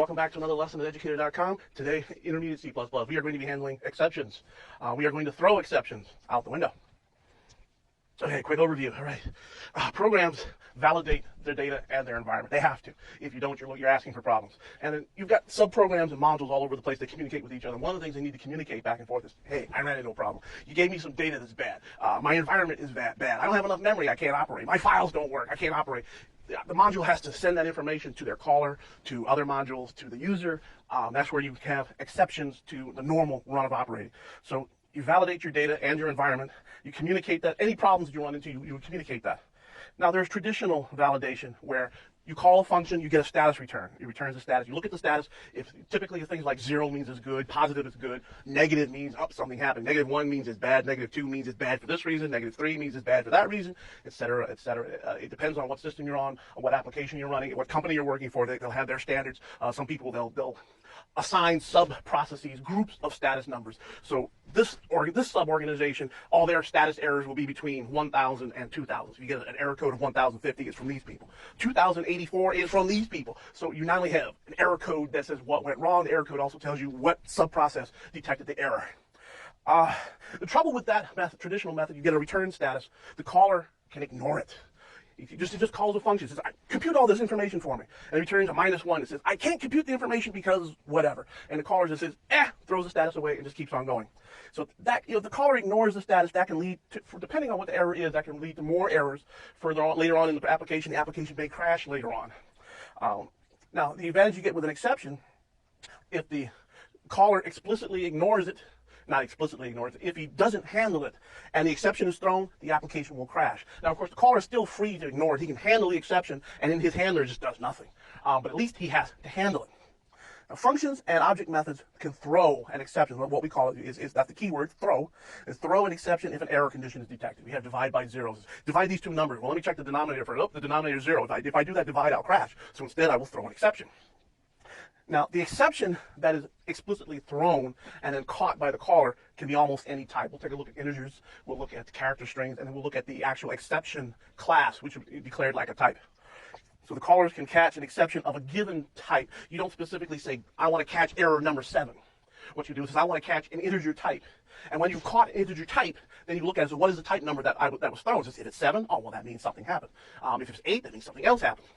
welcome back to another lesson at educator.com. Today, intermediate C++. We are going to be handling exceptions. We are going to throw exceptions out the window. Okay, quick overview. All right. Programs validate their data and their environment. They have to. If you don't, you're asking for problems. And then you've got subprograms and modules all over the place that communicate with each other. One of the things they need to communicate back and forth is, hey, I ran into a problem. You gave me some data that's bad. My environment is bad. I don't have enough memory. I can't operate. My files don't work. I can't operate. The module has to send that information to their caller, to other modules, to the user. That's where you have exceptions to the normal run of operating. So you validate your data and your environment. You communicate that. Any problems you run into, you communicate that. Now, there's traditional validation where you call a function, you get a status return. It returns the status. You look at the status. If typically things like 0 means it's good, positive is good, negative means something happened. -1 means it's bad. -2 means it's bad for this reason. -3 means it's bad for that reason, etc., etc. It depends on what system you're on, what application you're running, what company you're working for. They'll have their standards. Some people they'll assign sub-processes, groups of status numbers. So this sub-organization, all their status errors will be between 1,000 and 2,000. So you get an error code of 1,050 is from these people. 2,084 is from these people. So you not only have an error code that says what went wrong, the error code also tells you what sub-process detected the error. The trouble with that method, traditional method, you get a return status. The caller can ignore it. It just calls a function. It says, compute all this information for me. And it returns a -1. It says, I can't compute the information because whatever. And the caller just says, throws the status away and just keeps on going. So that, if the caller ignores the status, that can lead to, depending on what the error is, that can lead to more errors later on in the application. The application may crash later on. Now, the advantage you get with an exception, if the caller explicitly ignores it, not explicitly ignores it, if he doesn't handle it and the exception is thrown, the application will crash. Now, of course, the caller is still free to ignore it. He can handle the exception, and then his handler just does nothing. But at least he has to handle it. Now, functions and object methods can throw an exception. What we call it is that's the key word, throw. Is throw an exception if an error condition is detected. We have divide by zeros. Divide these two numbers. Well, let me check the denominator first. The denominator is 0. If I do that divide, I'll crash. So instead, I will throw an exception. Now, the exception that is explicitly thrown and then caught by the caller can be almost any type. We'll take a look at integers, we'll look at character strings, and then we'll look at the actual exception class, which is declared like a type. So the callers can catch an exception of a given type. You don't specifically say, I want to catch error number 7. What you do is, I want to catch an integer type. And when you've caught an integer type, then you look at it, so what is the type number that was thrown? So if it's 7, oh, well, that means something happened. If it's 8, that means something else happened.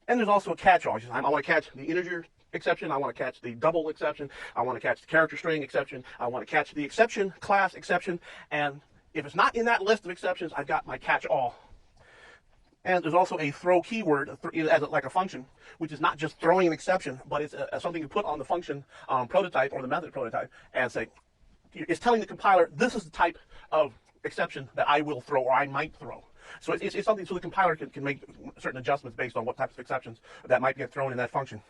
And there's also a catch-all. I want to catch the integer exception. I want to catch the double exception. I want to catch the character string exception. I want to catch the exception class exception. And if it's not in that list of exceptions, I've got my catch-all. And there's also a throw keyword like a function, which is not just throwing an exception, but it's something you put on the function prototype or the method prototype and say, it's telling the compiler, this is the type of exception that I will throw or I might throw. So it's something so the compiler can make certain adjustments based on what types of exceptions that might get thrown in that function.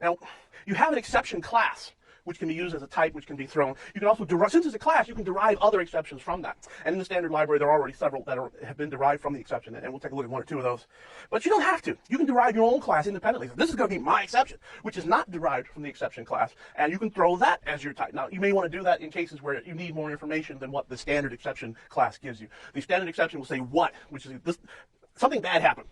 Now, you have an exception class, which can be used as a type, which can be thrown. You can also derive, since it's a class, you can derive other exceptions from that. And in the standard library, there are already several that have been derived from the exception, and we'll take a look at 1 or 2 of those. But you don't have to. You can derive your own class independently. So this is going to be my exception, which is not derived from the exception class, and you can throw that as your type. Now, you may want to do that in cases where you need more information than what the standard exception class gives you. The standard exception will say what, which is this, something bad happened.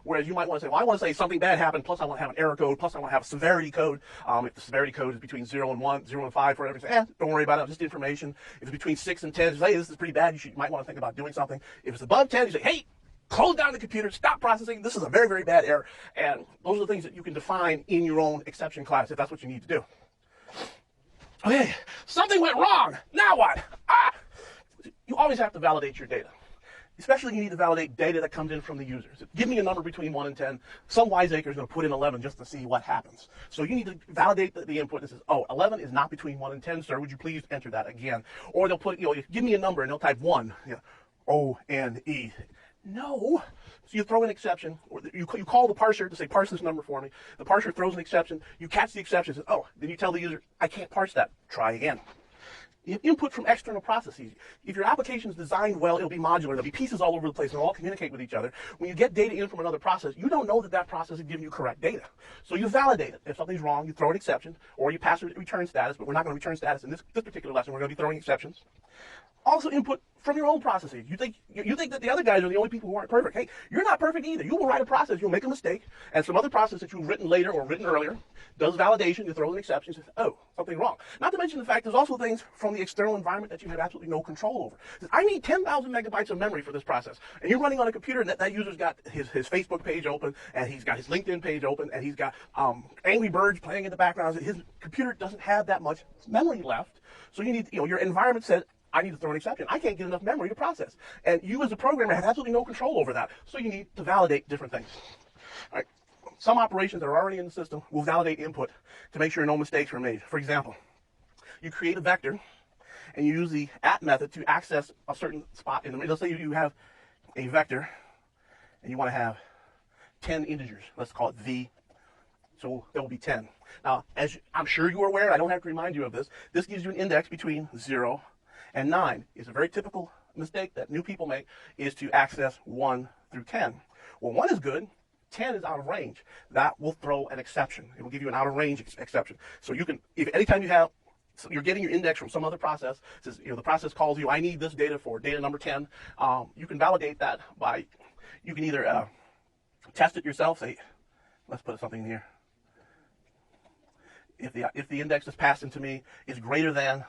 Whereas you might want to say, well, I want to say something bad happened, plus I want to have an error code, plus I want to have a severity code. If the severity code is between 0 and 1, 0 and 5, forever, say, don't worry about it, just information. If it's between 6 and 10, you say, hey, this is pretty bad, you might want to think about doing something. If it's above 10, you say, hey, close down the computer, stop processing, this is a very, very bad error. And those are the things that you can define in your own exception class if that's what you need to do. Okay, something went wrong, now what? You always have to validate your data. Especially you need to validate data that comes in from the users. Give me a number between 1 and 10. Some wiseacre is going to put in 11 just to see what happens. So you need to validate the input that says, oh, 11 is not between 1 and 10, sir. Would you please enter that again? Or they'll put, give me a number, and they'll type 1, O-N-E. No. So you throw an exception, or you call the parser to say, parse this number for me. The parser throws an exception. You catch the exception, says, oh, then you tell the user, I can't parse that. Try again. You have input from external processes. If your application is designed well, it'll be modular. There'll be pieces all over the place, and they'll all communicate with each other. When you get data in from another process, you don't know that process is giving you correct data. So you validate it. If something's wrong, you throw an exception, or you pass a return status, but we're not going to return status in this particular lesson. We're going to be throwing exceptions. also input from your own processes. You think that the other guys are the only people who aren't perfect. Hey, you're not perfect either. You will write a process, you'll make a mistake, and some other process that you've written later or written earlier does validation, you throw an exception, says, oh, something wrong. Not to mention the fact there's also things from the external environment that you have absolutely no control over. Says, I need 10,000 megabytes of memory for this process. And you're running on a computer, and that user's got his Facebook page open, and he's got his LinkedIn page open, and he's got Angry Birds playing in the background. His computer doesn't have that much memory left. So you need, your environment says, I need to throw an exception. I can't get enough memory to process. And you as a programmer have absolutely no control over that. So you need to validate different things. All right. Some operations that are already in the system will validate input to make sure no mistakes are made. For example, you create a vector and you use the at method to access a certain spot in the, let's say you have a vector and you want to have 10 integers. Let's call it V. So there will be 10. Now, as I'm sure you are aware, I don't have to remind you of this, this gives you an index between 0 and 9. Is a very typical mistake that new people make, is to access 1 through 10. Well, 1 is good, 10 is out of range. That will throw an exception. It will give you an out of range exception. So you can, if anytime you're getting your index from some other process, says, the process calls you, I need this data for data number 10, you can validate that by, you can either test it yourself, say, let's put something here. If the index that's passed into me is greater than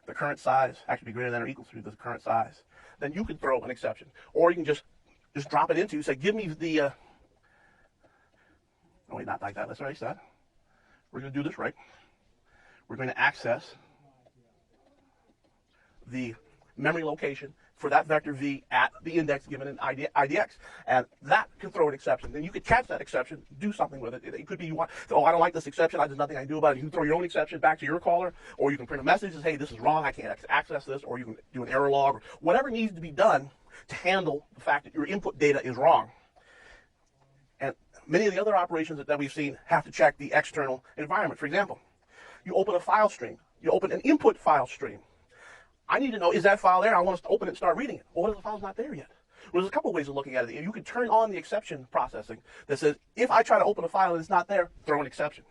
the current size, actually greater than or equal to the current size, then you can throw an exception. Or you can just drop it into, say, give me the, oh wait, not like that, let's erase that. We're going to do this right. We're going to access the memory location for that vector V at the index given in IDX. And that can throw an exception. Then you could catch that exception, do something with it. It could be you want, oh, I don't like this exception, there's nothing I can do about it. You can throw your own exception back to your caller, or you can print a message that says, hey, this is wrong, I can't access this, or you can do an error log, or whatever needs to be done to handle the fact that your input data is wrong. And many of the other operations that we've seen have to check the external environment. For example, you open a file stream. You open an input file stream. I need to know, is that file there? I want us to open it and start reading it. Well, what if the file's not there yet? Well, there's a couple of ways of looking at it. You can turn on the exception processing that says, if I try to open a file and it's not there, throw an exception.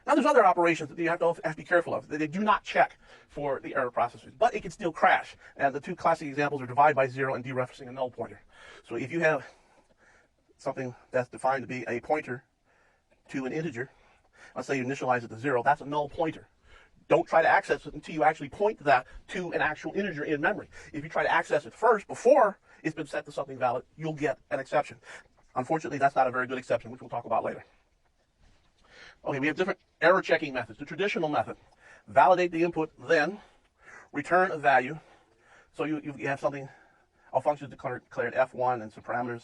Now, there's other operations that you have to be careful of. They do not check for the error processors, but it can still crash. And the two classic examples are divide by 0 and dereferencing a null pointer. So if you have something that's defined to be a pointer to an integer, let's say you initialize it to 0, that's a null pointer. Don't try to access it until you actually point that to an actual integer in memory. If you try to access it first, before it's been set to something valid, you'll get an exception. Unfortunately, that's not a very good exception, which we'll talk about later. Okay, we have different error checking methods. The traditional method, validate the input, then return a value. So you have something, a function declared f1 and some parameters.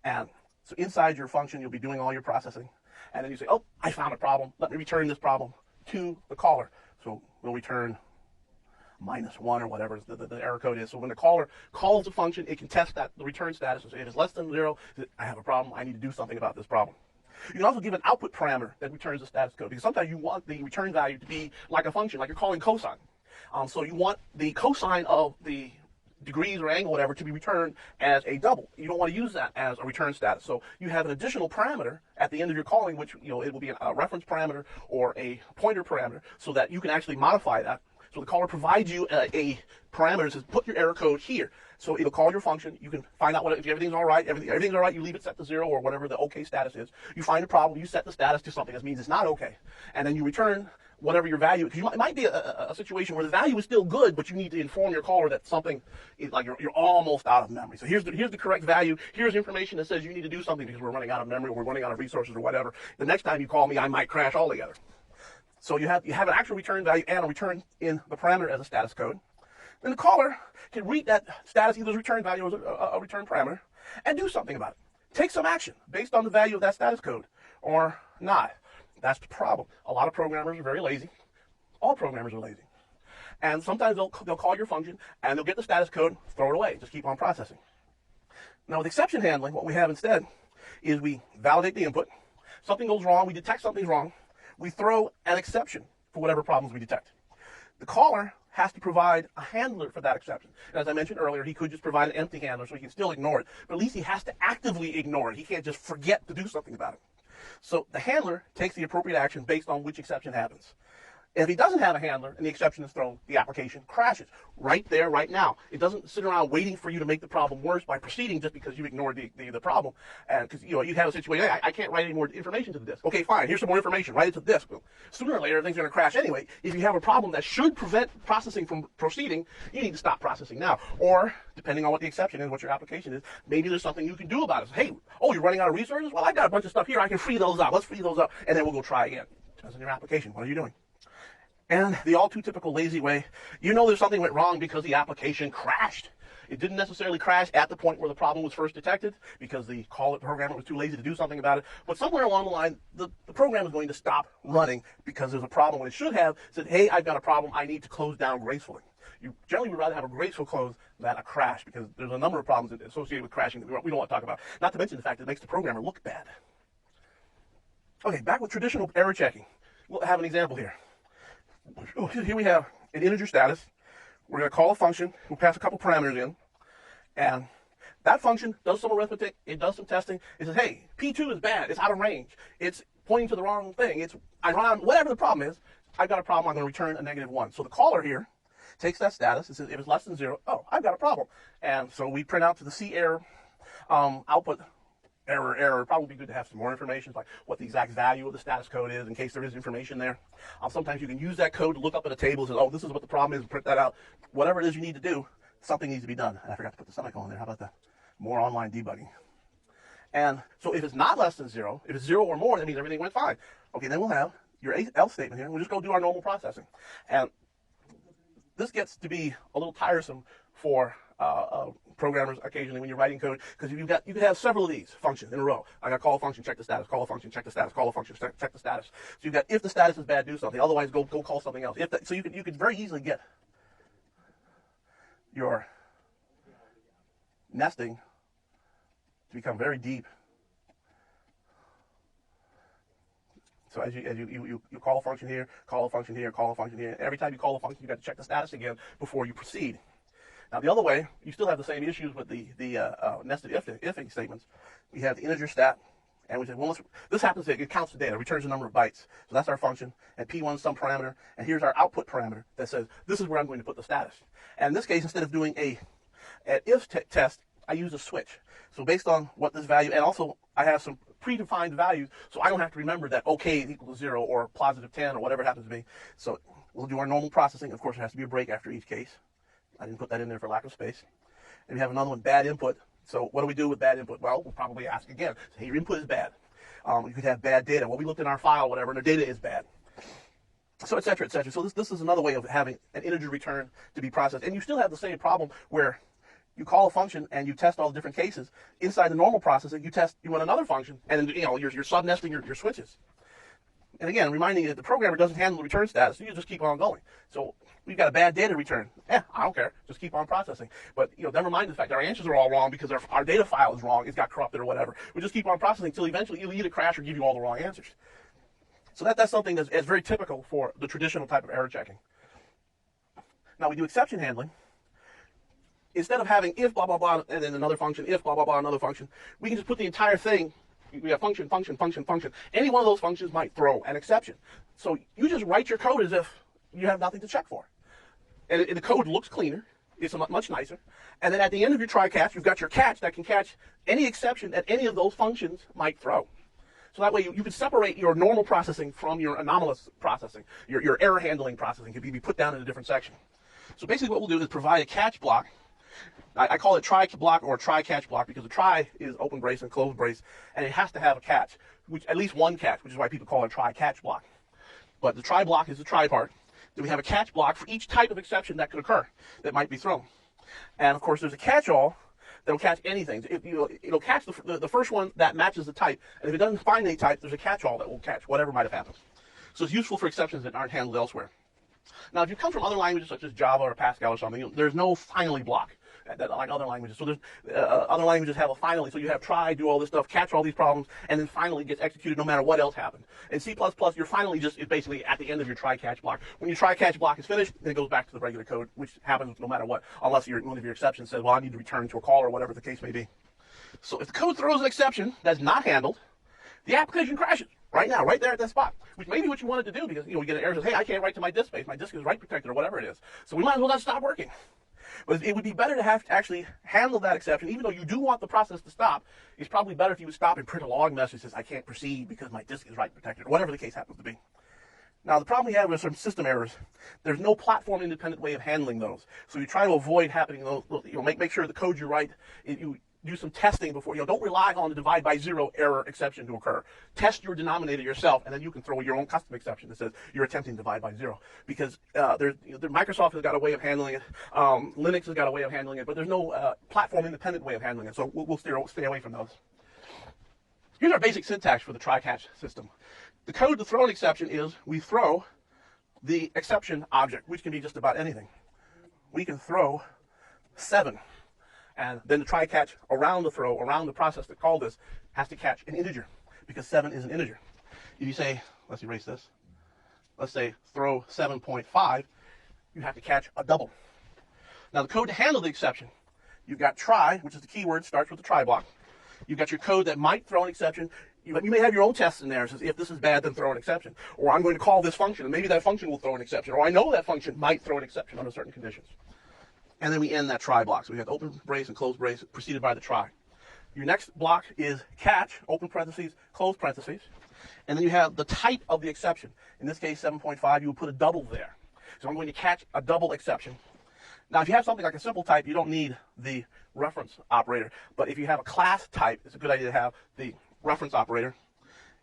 And so inside your function, you'll be doing all your processing. And then you say, oh, I found a problem. Let me return this problem to the caller. So we'll return -1 or whatever the error code is. So when the caller calls the function, it can test that the return status. So if it's less than 0, I have a problem. I need to do something about this problem. You can also give an output parameter that returns the status code, because sometimes you want the return value to be like a function, like you're calling cosine. So you want the cosine of the degrees or angle, whatever, to be returned as a double. You don't want to use that as a return status. So you have an additional parameter at the end of your calling, which, it will be a reference parameter or a pointer parameter, so that you can actually modify that. So the caller provides you a parameter that says, put your error code here. So it'll call your function. You can find out if everything's all right. Everything's all right, you leave it set to 0 or whatever the OK status is. You find a problem, you set the status to something that means it's not OK. And then you return whatever your value, because it might be a situation where the value is still good, but you need to inform your caller that something is like you're almost out of memory. So here's the correct value. Here's information that says you need to do something because we're running out of memory or we're running out of resources or whatever. The next time you call me, I might crash altogether. So you have an actual return value and a return in the parameter as a status code. Then the caller can read that status, either as a return value or as a return parameter, and do something about it. Take some action based on the value of that status code or not. That's the problem. A lot of programmers are very lazy. All programmers are lazy. And sometimes they'll call your function and they'll get the status code, throw it away, just keep on processing. Now with exception handling, what we have instead is we validate the input. Something goes wrong, we detect something's wrong. We throw an exception for whatever problems we detect. The caller has to provide a handler for that exception. And as I mentioned earlier, he could just provide an empty handler so he can still ignore it. But at least he has to actively ignore it. He can't just forget to do something about it. So the handler takes the appropriate action based on which exception happens. If he doesn't have a handler and the exception is thrown, the application crashes right there, right now. It doesn't sit around waiting for you to make the problem worse by proceeding just because you ignored the problem. And because you have a situation, hey, I can't write any more information to the disk. Okay, fine. Here's some more information. Write it to the disk. Well, sooner or later, things are going to crash anyway. If you have a problem that should prevent processing from proceeding, you need to stop processing now. Or depending on what the exception is, what your application is, maybe there's something you can do about it. Hey, oh, you're running out of resources? Well, I've got a bunch of stuff here. I can free those up. Let's free those up, and then we'll go try again. Depends on your application. What are you doing? And the all too typical lazy way, there's something went wrong because the application crashed. It didn't necessarily crash at the point where the problem was first detected because the programmer was too lazy to do something about it. But somewhere along the line, the program is going to stop running because there's a problem when it should have said, hey, I've got a problem. I need to close down gracefully. You generally would rather have a graceful close than a crash because there's a number of problems associated with crashing that we don't want to talk about. Not to mention the fact that it makes the programmer look bad. Okay, back with traditional error checking. We'll have an example here. Here we have an integer status. We're going to call a function. We'll pass a couple parameters in. And that function does some arithmetic. It does some testing. It says, hey, P2 is bad. It's out of range. It's pointing to the wrong thing. It's ironic. Whatever the problem is, I've got a problem. I'm going to return a -1. So the caller here takes that status. It says if it's less than 0, oh, I've got a problem. And so we print out to the C error output. Error. It'd probably be good to have some more information, like what the exact value of the status code is in case there is information there. Sometimes you can use that code to look up at a table and say, oh, this is what the problem is, and print that out. Whatever it is you need to do, something needs to be done. And I forgot to put the semicolon there. How about that? More online debugging. And so if it's not less than 0, if it's 0 or more, that means everything went fine. Okay, then we'll have your else statement here. We'll just go do our normal processing. And this gets to be a little tiresome for programmers occasionally when you're writing code, because you could have several of these functions in a row. I got call a function, check the status, call a function, check the status, call a function, check the status. So you've got if the status is bad, do something. Otherwise, go call something else. So you could very easily get your nesting to become very deep. So as you call a function here, call a function here, call a function here. Every time you call a function, you got to check the status again before you proceed. Now, the other way, you still have the same issues with the nested ifing statements. We have the integer stat, and we say, well, this happens to, it counts the data, returns the number of bytes. So that's our function, and P1 is some parameter, and here's our output parameter that says, this is where I'm going to put the status. And in this case, instead of doing an if test, I use a switch. So based on what this value, and also I have some predefined values, so I don't have to remember that OK is equal to 0 or positive 10 or whatever it happens to be. So we'll do our normal processing. Of course, there has to be a break after each case. I didn't put that in there for lack of space. And we have another one, bad input. So what do we do with bad input? Well, we'll probably ask again. Hey, your input is bad. You could have bad data. Well, we looked in our file, whatever, and the data is bad. So et cetera, et cetera. So this is another way of having an integer return to be processed. And you still have the same problem where you call a function and you test all the different cases. Inside the normal processing, you run another function, and then you're sub-nesting your switches. And again, reminding you that the programmer doesn't handle the return status, so you just keep on going. So we've got a bad data return. I don't care. Just keep on processing. But never mind the fact that our answers are all wrong because our data file is wrong. It's got corrupted or whatever. We just keep on processing until eventually it'll either crash or give you all the wrong answers. So that's something that's very typical for the traditional type of error checking. Now we do exception handling. Instead of having if blah blah blah and then another function, if blah blah blah another function, we can just put the entire thing. We have function. Any one of those functions might throw an exception. So you just write your code as if you have nothing to check for. And the code looks cleaner. It's much nicer. And then at the end of your try catch, you've got your catch that can catch any exception that any of those functions might throw. So that way you can separate your normal processing from your anomalous processing. Your error handling processing can be put down in a different section. So basically what we'll do is provide a catch block. I call it try block or try catch block because the try is open brace and closed brace, and it has to have a catch, at least one catch, which is why people call it try catch block. But the try block is the try part. Then we have a catch block for each type of exception that could occur that might be thrown. And of course, there's a catch-all that'll catch anything. It'll catch the first one that matches the type, and if it doesn't find any type, there's a catch-all that will catch whatever might have happened. So it's useful for exceptions that aren't handled elsewhere. Now, if you come from other languages such as Java or Pascal or something, there's no finally block. Like other languages. So there's other languages have a finally. So you have try, do all this stuff, catch all these problems, and then finally gets executed no matter what else happened. In C++, your finally is basically at the end of your try catch block. When your try catch block is finished, then it goes back to the regular code, which happens no matter what, unless one of your exceptions says, well, I need to return to a call or whatever the case may be. So if the code throws an exception that's not handled, the application crashes right now, right there at that spot, which may be what you wanted to do because, we get an error that says, hey, I can't write to my disk space. My disk is write protected or whatever it is. So we might as well not stop working. But it would be better to have to actually handle that exception, even though you do want the process to stop. It's probably better if you would stop and print a log message that says, I can't proceed because my disk is write protected, or whatever the case happens to be. Now, the problem we have with some system errors, there's no platform-independent way of handling those. So you try to avoid happening those. Make sure the code you write, you do some testing before. Don't rely on the divide by zero error exception to occur. Test your denominator yourself, and then you can throw your own custom exception that says you're attempting to divide by zero. Because Microsoft has got a way of handling it, Linux has got a way of handling it, but there's no platform-independent way of handling it. So we'll stay away from those. Here's our basic syntax for the try-catch system. The code to throw an exception is we throw the exception object, which can be just about anything. We can throw 7. And then the try-catch around the process that called this, has to catch an integer, because 7 is an integer. If you say, let's erase this, let's say throw 7.5, you have to catch a double. Now the code to handle the exception, you've got try, which is the keyword, starts with the try block. You've got your code that might throw an exception. You may have your own tests in there. It says, if this is bad, then throw an exception. Or I'm going to call this function, and maybe that function will throw an exception. Or I know that function might throw an exception under certain conditions. And then we end that try block. So we have open brace and close brace preceded by the try. Your next block is catch, open parentheses, close parentheses. And then you have the type of the exception. In this case, 7.5, you will put a double there. So I'm going to catch a double exception. Now, if you have something like a simple type, you don't need the reference operator. But if you have a class type, it's a good idea to have the reference operator.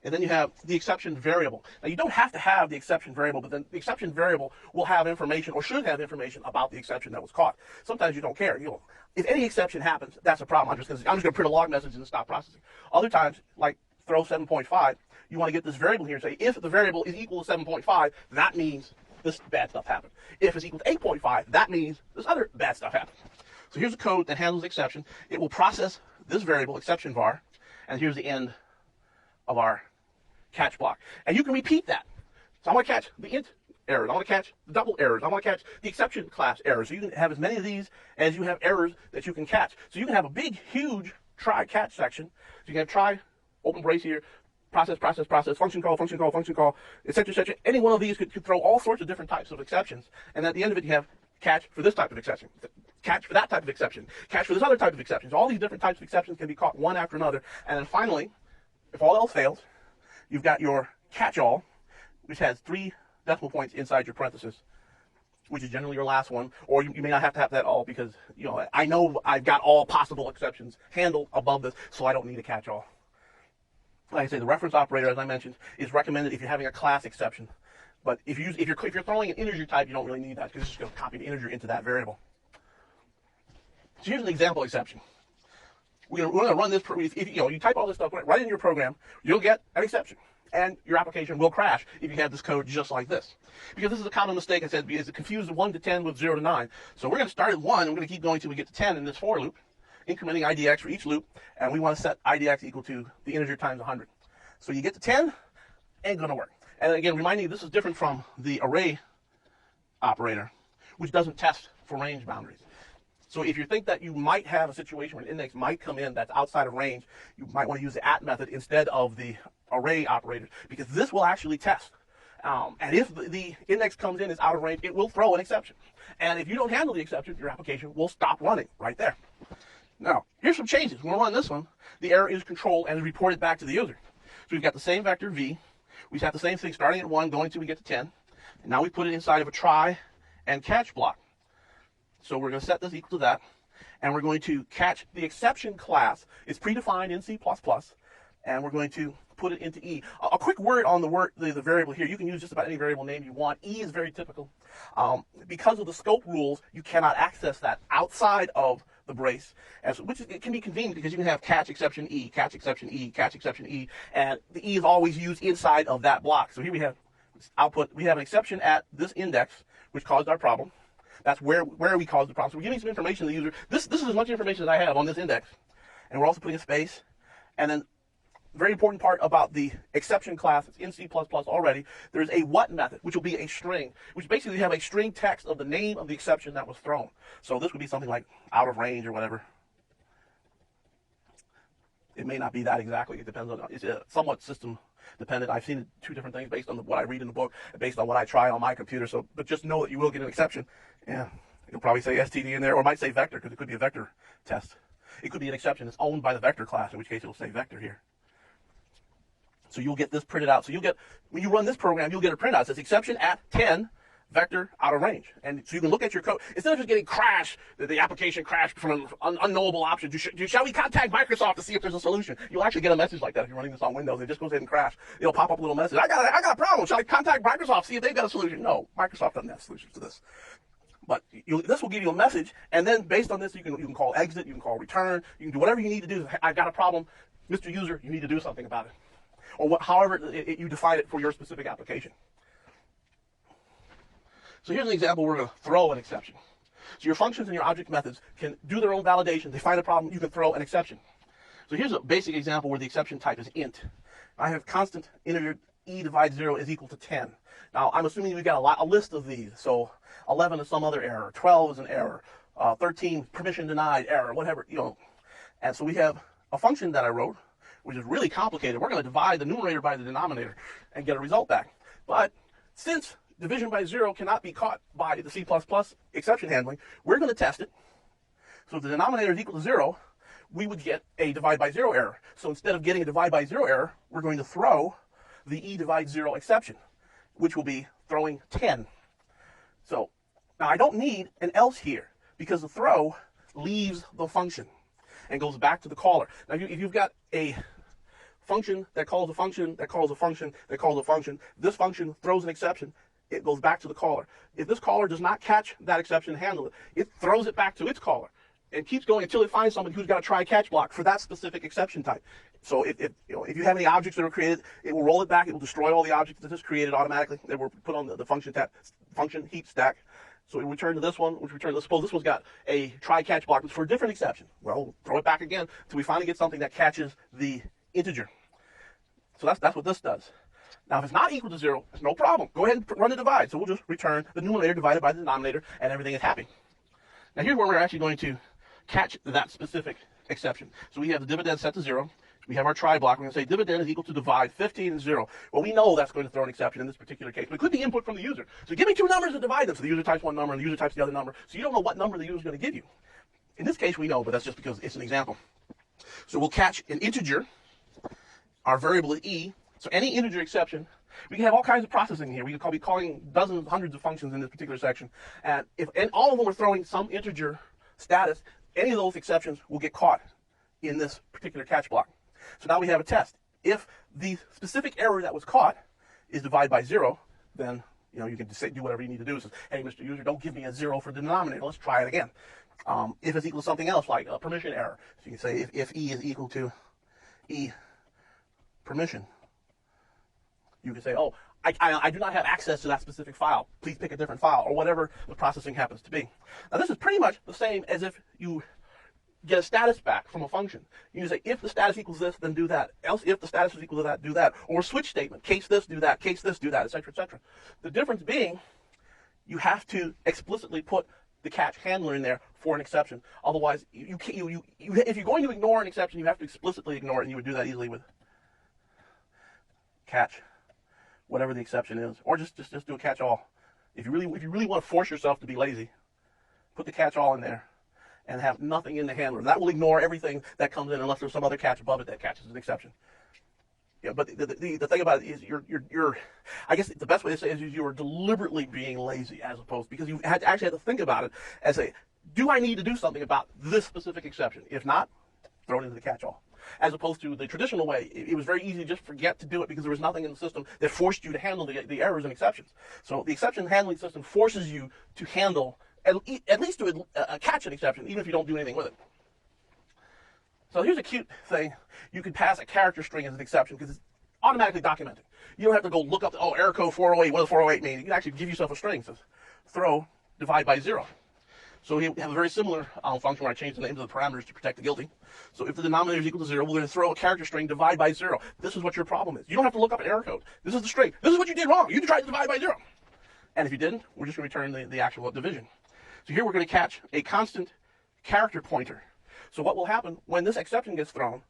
And then you have the exception variable. Now, you don't have to have the exception variable, but then the exception variable will have information, or should have information, about the exception that was caught. Sometimes you don't care. If any exception happens, that's a problem. I'm just going to print a log message and stop processing. Other times, like throw 7.5, you want to get this variable here and say, if the variable is equal to 7.5, that means this bad stuff happened. If it's equal to 8.5, that means this other bad stuff happened. So here's a code that handles the exception. It will process this variable, exception var, and here's the end of our catch block. And you can repeat that. So I want to catch the int errors. I want to catch the double errors. I want to catch the exception class errors. So you can have as many of these as you have errors that you can catch. So you can have a big, huge try-catch section. So you can have try, open brace here, process, function call, etc. Any one of these could throw all sorts of different types of exceptions. And at the end of it, you have catch for this type of exception, catch for that type of exception, catch for this other type of exception. So all these different types of exceptions can be caught one after another. And then finally, if all else fails, you've got your catch-all, which has 3 decimal points inside your parenthesis, which is generally your last one. Or you may not have to have that all because, I know I've got all possible exceptions handled above this, so I don't need a catch-all. Like I say, the reference operator, as I mentioned, is recommended if you're having a class exception. But if you're throwing an integer type, you don't really need that because it's just going to copy the integer into that variable. So here's an example exception. We're going to run this. If you type all this stuff right in your program, you'll get an exception, and your application will crash if you have this code just like this. Because this is a common mistake. I said is it confused 1 to 10 with 0 to 9. So we're going to start at 1, and we're going to keep going until we get to 10 in this for loop, incrementing IDX for each loop, and we want to set IDX equal to the integer times 100. So you get to 10, ain't going to work. And again, reminding you, this is different from the array operator, which doesn't test for range boundaries. So if you think that you might have a situation where an index might come in that's outside of range, you might want to use the at method instead of the array operator, because this will actually test. And if the index comes in as out of range, it will throw an exception. And if you don't handle the exception, your application will stop running right there. Now, here's some changes. When we run this one, the error is controlled and is reported back to the user. So we've got the same vector v. We have the same thing starting at 1, going till we get to 10. And now we put it inside of a try and catch block. So we're going to set this equal to that. And we're going to catch the exception class. It's predefined in C++. And we're going to put it into E. A quick word on the variable here. You can use just about any variable name you want. E is very typical. Because of the scope rules, you cannot access that outside of the brace, which it can be convenient because you can have catch exception E, catch exception E, catch exception E, and the E is always used inside of that block. So here we have output. We have an exception at this index, which caused our problem. That's where we caused the problem. So we're giving some information to the user. This is as much information as I have on this index. And we're also putting a space. And then very important part about the exception class, it's in C++ already, there's a what method, which will be a string, which basically have a string text of the name of the exception that was thrown. So this would be something like out of range or whatever. It may not be that exactly. It depends on, it's somewhat system dependent. I've seen two different things based on what I read in the book, based on what I try on my computer. So, but just know that you will get an exception. Yeah, it'll probably say STD in there, or it might say vector, because it could be a vector test. It could be an exception that's owned by the vector class, in which case it'll say vector here. So you'll get this printed out. So you'll get, when you run this program, you'll get a printout. It says exception at 10, vector out of range. And so you can look at your code. Instead of just getting crash, the application crashed from an unknowable option, shall we contact Microsoft to see if there's a solution? You'll actually get a message like that if you're running this on Windows. It just goes ahead and crash. It'll pop up a little message. I got a problem. Shall I contact Microsoft, see if they've got a solution? No, Microsoft doesn't have solutions to this. But this will give you a message, and then based on this, you can call exit, you can call return, you can do whatever you need to do. I've got a problem, Mr. User, you need to do something about it. Or however you define it for your specific application. So here's an example where we're going to throw an exception. So your functions and your object methods can do their own validation. They find a problem, you can throw an exception. So here's a basic example where the exception type is int. I have constant integer e divides 0 is equal to 10. Now, I'm assuming we've got a list of these. So 11 is some other error, 12 is an error, 13 permission denied error, whatever, And so we have a function that I wrote, which is really complicated. We're going to divide the numerator by the denominator and get a result back. But since division by 0 cannot be caught by the C++ exception handling, we're going to test it. So if the denominator is equal to 0, we would get a divide by 0 error. So instead of getting a divide by 0 error, we're going to throw the e divides 0 exception, which will be throwing 10. So now I don't need an else here, because the throw leaves the function and goes back to the caller. Now if you've got a function that calls a function, that calls a function, that calls a function, this function throws an exception, it goes back to the caller. If this caller does not catch that exception and handle it, it throws it back to its caller and keeps going until it finds somebody who's got a try-catch block for that specific exception type. So if you have any objects that are created, it will roll it back. It will destroy all the objects that is created automatically. They were put on the function heap stack. So we return to this one, which return. Suppose this one's got a try-catch block for a different exception. Well, we'll throw it back again until we finally get something that catches the integer. So that's what this does. Now, if it's not equal to 0, it's no problem. Go ahead and run the divide. So we'll just return the numerator divided by the denominator, and everything is happy. Now, here's where we're actually going to catch that specific exception. So we have the dividend set to 0. We have our try block. We're going to say dividend is equal to divide 15 and 0. Well, we know that's going to throw an exception in this particular case, but it could be input from the user. So give me two numbers to divide them. So the user types one number and the user types the other number. So you don't know what number the user is going to give you. In this case, we know, but that's just because it's an example. So we'll catch an integer. Our variable is e. So any integer exception, we can have all kinds of processing here. We could be calling dozens, hundreds of functions in this particular section. And all of them are throwing some integer status, any of those exceptions will get caught in this particular catch block. So now we have a test. If the specific error that was caught is divide by 0, then you can just do whatever you need to do. It says, hey, Mr. User, don't give me a 0 for the denominator. Let's try it again. If it's equal to something else, like a permission error, so you can say if e is equal to e permission, you can say, oh, I do not have access to that specific file. Please pick a different file, or whatever the processing happens to be. Now, this is pretty much the same as if you get a status back from a function. You say, if the status equals this, then do that. Else, if the status is equal to that, do that. Or a switch statement. Case this, do that. Case this, do that, etc., etc. The difference being, you have to explicitly put the catch handler in there for an exception. Otherwise, if you're going to ignore an exception, you have to explicitly ignore it, and you would do that easily with catch, whatever the exception is, or just do a catch all. If you really want to force yourself to be lazy, put the catch all in there and have nothing in the handler. That will ignore everything that comes in unless there's some other catch above it that catches an exception. Yeah, but the thing about it is you're I guess the best way to say it is you are deliberately being lazy, as opposed, because you actually have to think about it as do I need to do something about this specific exception? If not, throw it into the catch-all. As opposed to the traditional way, it was very easy to just forget to do it because there was nothing in the system that forced you to handle the errors and exceptions. So the exception handling system forces you to handle, at least to catch an exception, even if you don't do anything with it. So here's a cute thing. You can pass a character string as an exception because it's automatically documented. You don't have to go look up, error code 408, what does 408 mean? You can actually give yourself a string. It says throw divide by 0. So we have a very similar function where I change the names of the parameters to protect the guilty. So if the denominator is equal to 0, we're going to throw a character string divide by 0. This is what your problem is. You don't have to look up an error code. This is the string. This is what you did wrong. You tried to divide by 0. And if you didn't, we're just going to return the actual division. So here we're going to catch a constant character pointer. So what will happen when this exception gets thrown,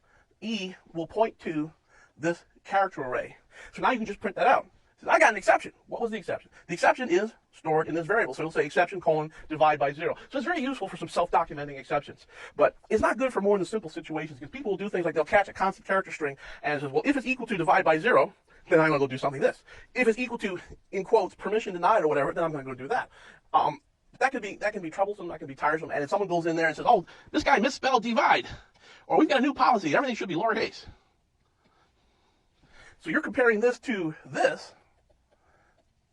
E will point to this character array. So now you can just print that out. So I got an exception. What was the exception? The exception is stored in this variable. So it'll say exception : divide by 0. So it's very useful for some self-documenting exceptions. But it's not good for more than simple situations, because people will do things like they'll catch a constant character string and it says, well, if it's equal to divide by 0, then I'm going to go do something this. If it's equal to, in quotes, permission denied or whatever, then I'm going to go do that. That can be troublesome, that can be tiresome. And if someone goes in there and says, oh, this guy misspelled divide, or we've got a new policy, everything should be lowercase. So you're comparing this to this,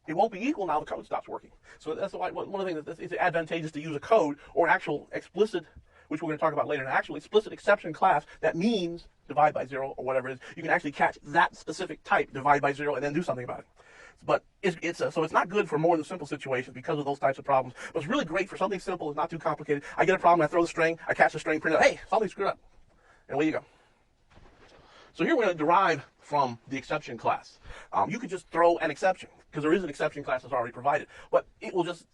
it won't be equal now, the code stops working. So that's why one of the things that it's advantageous to use a code or an actual explicit, which we're going to talk about later, an actual explicit exception class that means divide by 0 or whatever it is. You can actually catch that specific type, divide by 0, and then do something about it. But so it's not good for more than simple situations because of those types of problems. But it's really great for something simple. It's not too complicated. I get a problem, I throw the string, I catch the string, print it out. Hey, something screwed up. And away you go. So here we're going to derive from the exception class. You could just throw an exception, because there is an exception class that's already provided. But it will just,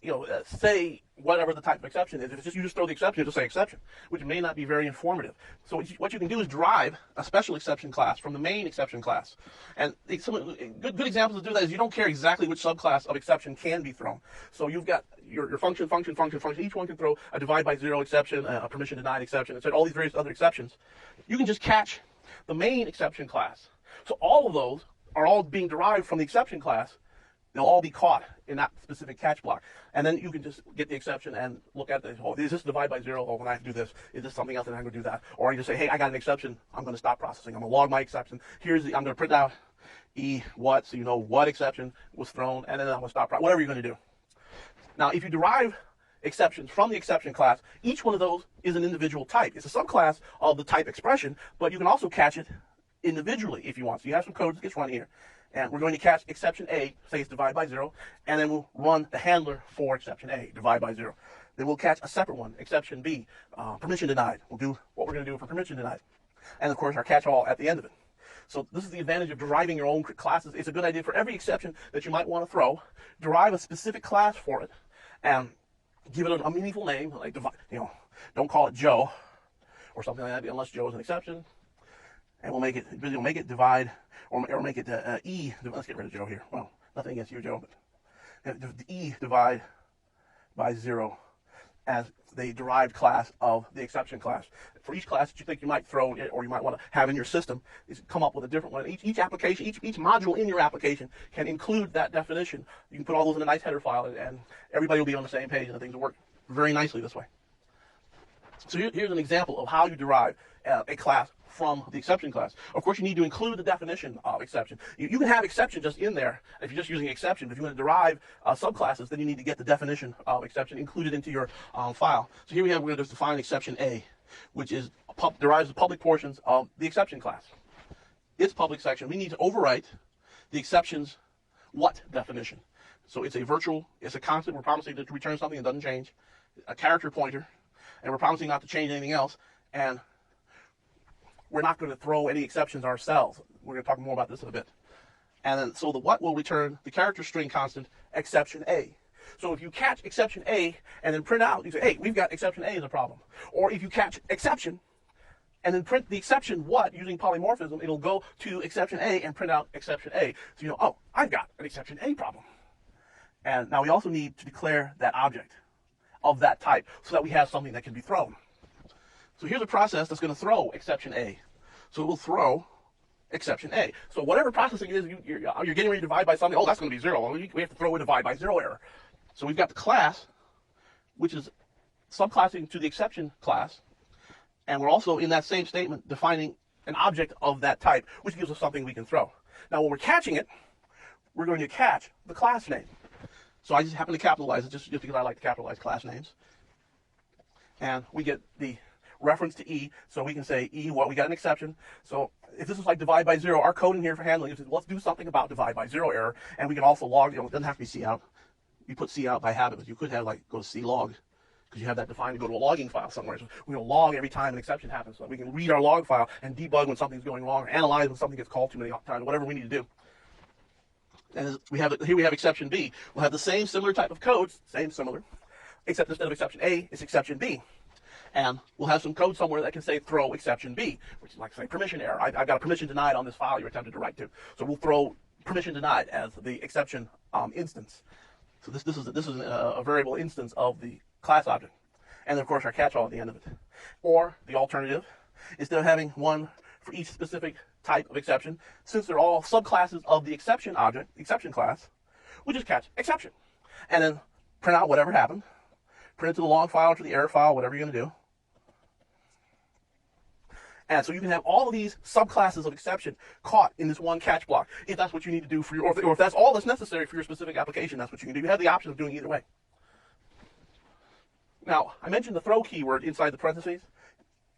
say whatever the type of exception is. If it's just you just throw the exception, it'll say exception, which may not be very informative. So what you can do is derive a special exception class from the main exception class. And some good examples to do that is you don't care exactly which subclass of exception can be thrown. So you've got your function. Each one can throw a divide by 0 exception, a permission denied exception, and all these various other exceptions. You can just catch the main exception class. So all of those are all being derived from the exception class. They'll all be caught in that specific catch block. And then you can just get the exception and look at is this divide by 0? Oh, when I have to do this, is this something else and I'm going to do that? Or you just say, hey, I got an exception. I'm going to stop processing. I'm going to log my exception. I'm going to print out E what, so you know what exception was thrown, and then I'm going to stop, whatever you're going to do. Now, if you derive exceptions from the exception class, each one of those is an individual type. It's a subclass of the type expression, but you can also catch it individually if you want. So you have some code that gets run here, and we're going to catch exception A, say it's divide by 0, and then we'll run the handler for exception A, divide by 0. Then we'll catch a separate one, exception B, permission denied. We'll do what we're going to do for permission denied. And of course, our catch-all at the end of it. So this is the advantage of deriving your own classes. It's a good idea for every exception that you might want to throw. Derive a specific class for it, and give it a meaningful name, like don't call it Joe or something like that, unless Joe is an exception. And we'll make it divide, or make it E. Let's get rid of Joe here. Well, nothing against you, Joe, but E divide by 0 as the derived class of the exception class. For each class that you think you might throw or you might want to have in your system, is come up with a different one. Each application, each module in your application can include that definition. You can put all those in a nice header file, and everybody will be on the same page, and things will work very nicely this way. So here's an example of how you derive a class from the exception class. Of course, you need to include the definition of exception. You can have exception just in there if you're just using exception. But if you want to derive subclasses, then you need to get the definition of exception included into your file. So here we're going to just define exception A, which derives the public portions of the exception class. Its public section, we need to overwrite the exception's what definition. So it's a constant. We're promising to return something that doesn't change, a character pointer, and we're promising not to change anything else. And we're not going to throw any exceptions ourselves. We're going to talk more about this in a bit. And then, so the what will return the character string constant exception A. So if you catch exception A and then print out, you say, hey, we've got exception A as a problem. Or if you catch exception and then print the exception what using polymorphism, it'll go to exception A and print out exception A. So you know, oh, I've got an exception A problem. And now we also need to declare that object of that type so that we have something that can be thrown. So here's a process that's going to throw exception A. So it will throw exception A. So whatever processing it is, you're getting ready to divide by something, oh, that's going to be 0. Well, we have to throw a divide by 0 error. So we've got the class, which is subclassing to the exception class, and we're also in that same statement defining an object of that type, which gives us something we can throw. Now when we're catching it, we're going to catch the class name. So I just happen to capitalize it just because I like to capitalize class names. And we get the reference to E, so we can say E, what, we got an exception. So if this is like divide by 0, our code in here for handling is, let's do something about divide by 0 error, and we can also log, it doesn't have to be C out. You put C out by habit, but you could have go to C log, because you have that defined to go to a logging file somewhere. So we're going to log every time an exception happens, so that we can read our log file and debug when something's going wrong, or analyze when something gets called too many times, whatever we need to do. And here we have exception B. We'll have the same similar type of code, except instead of exception A, it's exception B. And we'll have some code somewhere that can say throw exception B, which is like say permission error. I've got a permission denied on this file you're attempting to write to. So we'll throw permission denied as the exception instance. So this is a variable instance of the class object. And then of course our catch-all at the end of it. Or the alternative, instead of having one for each specific type of exception, since they're all subclasses of the exception object, exception class, we just catch exception. And then print out whatever happened. Print it to the log file or to the error file, whatever you're going to do. And so you can have all of these subclasses of exception caught in this one catch block. If that's what you need to do for your, or if that's all that's necessary for your specific application, that's what you can do. You have the option of doing either way. Now, I mentioned the throw keyword inside the parentheses.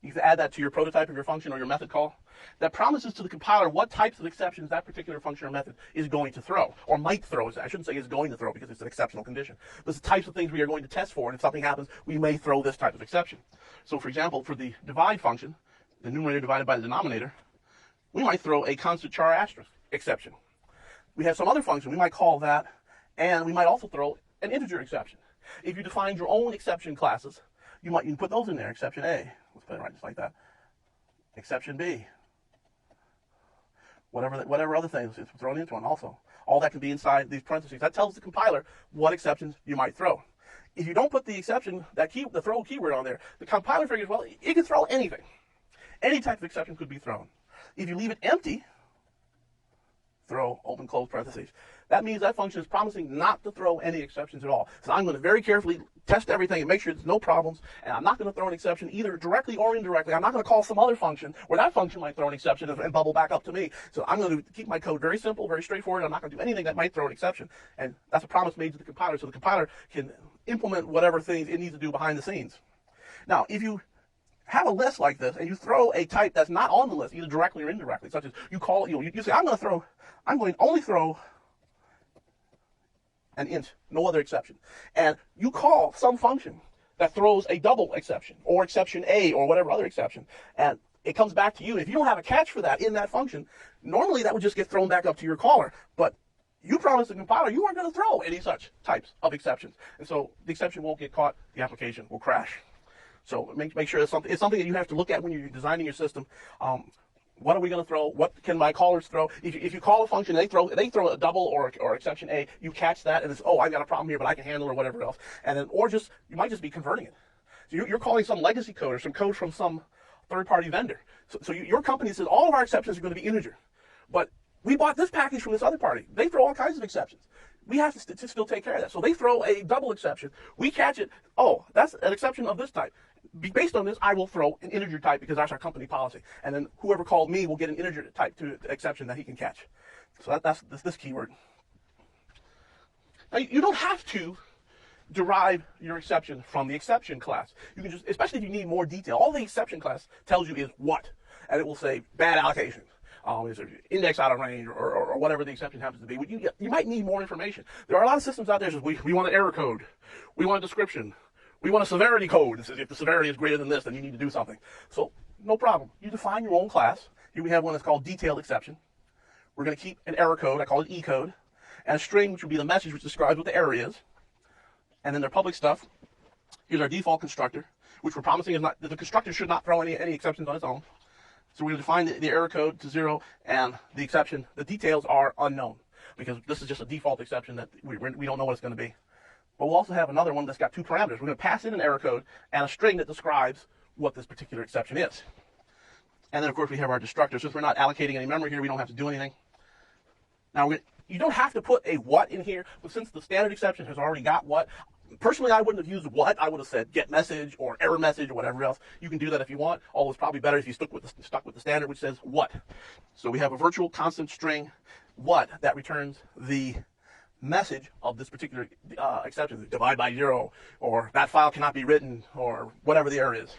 You can add that to your prototype of your function or your method call. That promises to the compiler what types of exceptions that particular function or method is going to throw, or might throw. I shouldn't say is going to throw because it's an exceptional condition. But it's the types of things we are going to test for, and if something happens, we may throw this type of exception. So for example, for the divide function, the numerator divided by the denominator, we might throw a constant char asterisk exception. We have some other function, we might call that, and we might also throw an integer exception. If you define your own exception classes, you can put those in there. Exception A, let's put it right just like that. Exception B, whatever other things is thrown into one also. All that can be inside these parentheses. That tells the compiler what exceptions you might throw. If you don't put the exception, the throw keyword on there, the compiler figures, well, it can throw anything. Any type of exception could be thrown. If you leave it empty, throw open close parentheses. That means that function is promising not to throw any exceptions at all. So I'm going to very carefully test everything and make sure there's no problems, and I'm not going to throw an exception either directly or indirectly. I'm not going to call some other function where that function might throw an exception and bubble back up to me. So I'm going to keep my code very simple, very straightforward. I'm not going to do anything that might throw an exception. And that's a promise made to the compiler, so the compiler can implement whatever things it needs to do behind the scenes. Now, if you have a list like this and you throw a type that's not on the list, either directly or indirectly, such as you call, you say, I'm going to only throw an int, no other exception. And you call some function that throws a double exception or exception A or whatever other exception, and it comes back to you. If you don't have a catch for that in that function, normally that would just get thrown back up to your caller. But you promised the compiler you aren't going to throw any such types of exceptions. And so the exception won't get caught, the application will crash. So make sure it's something that you have to look at when you're designing your system. What are we going to throw? What can my callers throw? If you call a function, they throw a double or exception A, you catch that, and it's, oh, I've got a problem here, but I can handle it, or whatever else. And then, or just, you might just be converting it. So you're calling some legacy code or some code from some third-party vendor. So your company says all of our exceptions are going to be integer, but we bought this package from this other party. They throw all kinds of exceptions. We have to still take care of that. So they throw a double exception. We catch it. Oh, that's an exception of this type. Based on this, I will throw an integer type because that's our company policy. And then whoever called me will get an integer type to exception that he can catch. So that's this keyword. Now, you don't have to derive your exception from the exception class. You can just, especially if you need more detail, all the exception class tells you is what. And it will say bad allocation. Is it index out of range or whatever the exception happens to be. You might need more information. There are a lot of systems out there that we want an error code. We want a description. We want a severity code. It says if the severity is greater than this, then you need to do something. So no problem. You define your own class. Here we have one that's called detailed exception. We're going to keep an error code. I call it E code. And a string, which would be the message which describes what the error is. And then their public stuff. Here's our default constructor, which we're promising is not, the constructor should not throw any exceptions on its own. So we're going to define the error code to 0, and the exception, the details are unknown, because this is just a default exception that we don't know what it's going to be. But we'll also have another one that's got 2 parameters. We're going to pass in an error code and a string that describes what this particular exception is. And then, of course, we have our destructor. Since we're not allocating any memory here, we don't have to do anything. Now, you don't have to put a what in here, but since the standard exception has already got what, personally, I wouldn't have used what. I would have said get message or error message or whatever else. You can do that if you want, although it's probably better if you stuck with the standard, which says what. So we have a virtual constant string what that returns the message of this particular exception, divide by 0, or that file cannot be written, or whatever the error is.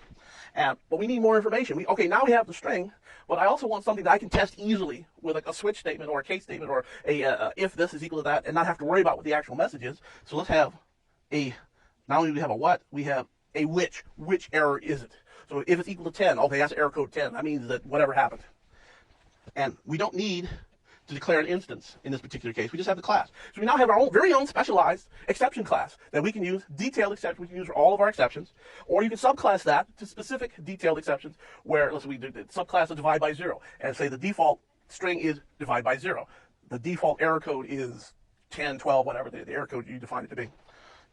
But we need more information. Okay, now we have the string, but I also want something that I can test easily with a switch statement or a case statement or a if this is equal to that, and not have to worry about what the actual message is. So let's have not only do we have a what, we have a which. Which error is it? So if it's equal to 10, okay, that's error code 10. That means that whatever happened. And we don't need to declare an instance in this particular case. We just have the class. So we now have our own very own specialized exception class that we can use, detailed exceptions we can use for all of our exceptions, or you can subclass that to specific detailed exceptions where, let's say we do the subclass of divide by 0, and say the default string is divide by 0. The default error code is 10, 12, whatever the error code you define it to be.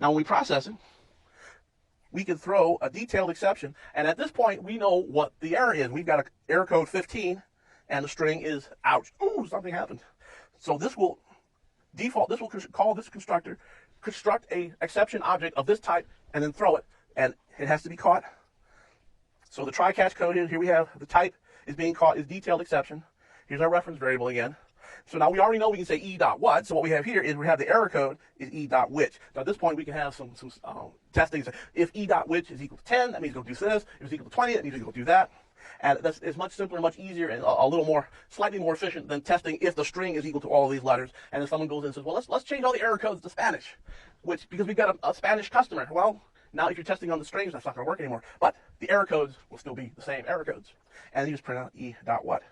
Now when we process it, we can throw a detailed exception, and at this point we know what the error is. We've got an error code 15, and the string is ouch. Ooh, something happened. So this will call this constructor, construct a exception object of this type, and then throw it, and it has to be caught. So the try-catch code here we have the type is being caught is detailed exception. Here's our reference variable again. So now we already know we can say e.what. So what we have here is we have the error code is e.which. Now at this point we can have some testing. So if e.which is equal to 10, that means go do this. If it's equal to 20, that means go do that. And it's much simpler, much easier, and a little more, slightly more efficient than testing if the string is equal to all of these letters. And if someone goes in and says, well, let's change all the error codes to Spanish, because we've got a Spanish customer. Well, now if you're testing on the strings, that's not going to work anymore. But the error codes will still be the same error codes. And you just print out e.what.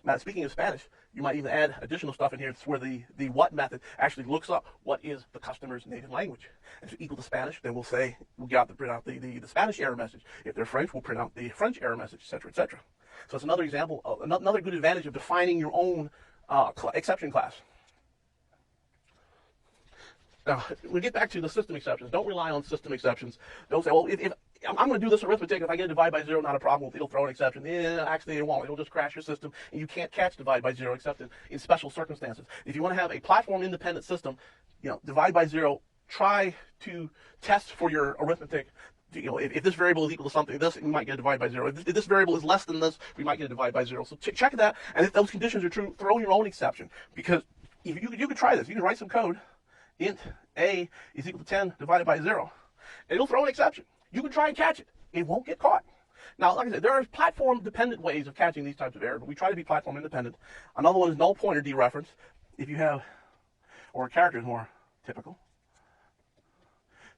Now, speaking of Spanish, you might even add additional stuff in here. It's where the what method actually looks up what is the customer's native language. If it's equal to Spanish, then we'll say we got to print out the Spanish error message. If they're French, we'll print out the French error message, etc., etc. So it's another example, another good advantage of defining your own exception class. Now, we get back to the system exceptions. Don't rely on system exceptions. Don't say, well, if I'm going to do this arithmetic, if I get a divide by 0, not a problem. It'll throw an exception. Actually, it won't. It'll just crash your system, and you can't catch divide by 0 except in special circumstances. If you want to have a platform-independent system, divide by 0, try to test for your arithmetic. If this variable is equal to something, this, you might get a divide by 0. If this variable is less than this, we might get a divide by 0. So check that, and if those conditions are true, throw your own exception. Because if you could try this. You can write some code. Int a is equal to 10 divided by 0. And it'll throw an exception. You can try and catch it. It won't get caught. Now, like I said, there are platform-dependent ways of catching these types of errors, but we try to be platform-independent. Another one is null pointer dereference. If you have, or a character is more typical.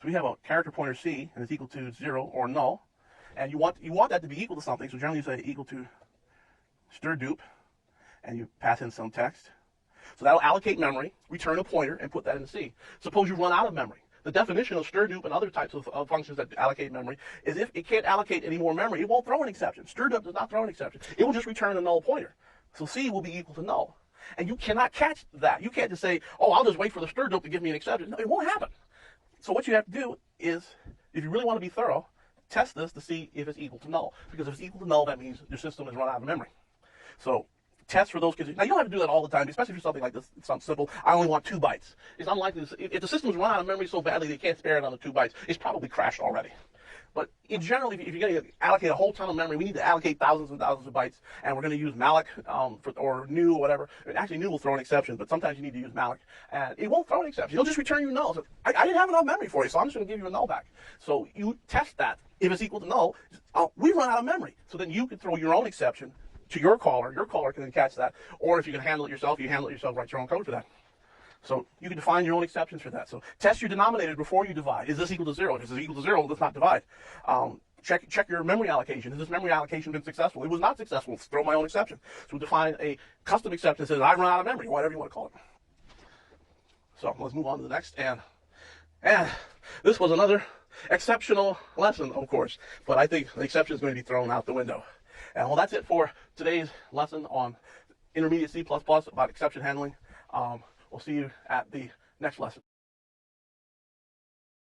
So we have a character pointer C, and it's equal to 0 or null. And you want that to be equal to something, so generally you say equal to strdup, and you pass in some text. So that'll allocate memory, return a pointer, and put that in C. Suppose you run out of memory. The definition of strdup and other types of functions that allocate memory is if it can't allocate any more memory, it won't throw an exception. Strdup does not throw an exception. It will just return a null pointer. So C will be equal to null. And you cannot catch that. You can't just say, oh, I'll just wait for the strdup to give me an exception. No, it won't happen. So what you have to do is, if you really want to be thorough, test this to see if it's equal to null. Because if it's equal to null, that means your system has run out of memory. So test for those conditions. Now, you don't have to do that all the time, especially for something like this. It's something simple. I only want 2 bytes. It's unlikely, if the system's run out of memory so badly they can't spare it on the 2 bytes, it's probably crashed already. But in general, if you're going to allocate a whole ton of memory, we need to allocate thousands and thousands of bytes, and we're going to use malloc or new or whatever. Actually, new will throw an exception, but sometimes you need to use malloc, and it won't throw an exception. It'll just return you null. So, I didn't have enough memory for you, so I'm just going to give you a null back. So you test that. If it's equal to null, we run out of memory. So then you can throw your own exception to your caller. Your caller can then catch that. Or if you can handle it yourself, you handle it yourself, write your own code for that. So you can define your own exceptions for that. So test your denominator before you divide. Is this equal to 0? If it's equal to 0, let's not divide. Check your memory allocation. Has this memory allocation been successful? It was not successful. Let's throw my own exception. So we define a custom exception that says I run out of memory, whatever you want to call it. So let's move on to the next. And this was another exceptional lesson, of course. But I think the exception is going to be thrown out the window. And well, that's it for today's lesson on intermediate C++ about exception handling. We'll see you at the next lesson.